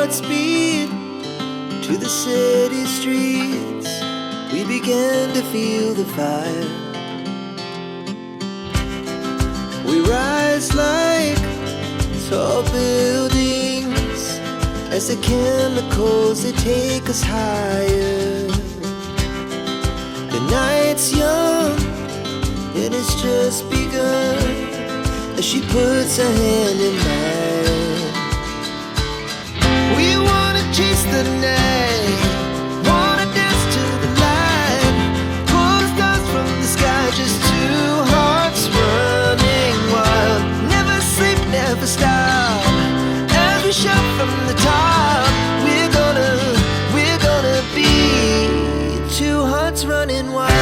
hearts beat to the city streets. We began to feel the fire. We rise like tall buildings as the chemicals, they take us higher. The night's young and it's just begun as she puts her hand in mine. We wanna chase the night, wanna dance to the light, pull the stars from the sky, just two hearts running wild. Never sleep, never stop, as we shout from the top. We're gonna be two hearts running wild.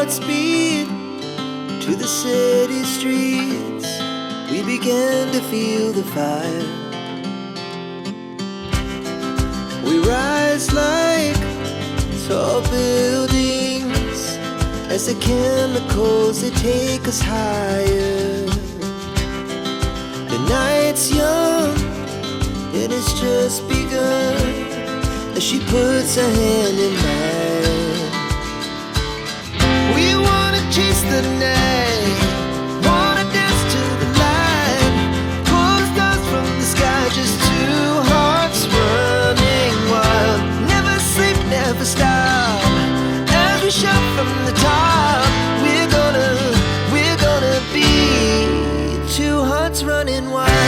Godspeed to the city streets. We began to feel the fire. We rise like tall buildings as the chemicals, they take us higher. The night's young, it has just begun, as she puts her hand in mine. We wanna chase the night, wanna dance to the light, pull the stars from the sky, just two hearts running wild. Never sleep, never stop, as we shout from the top. We're gonna be two hearts running wild.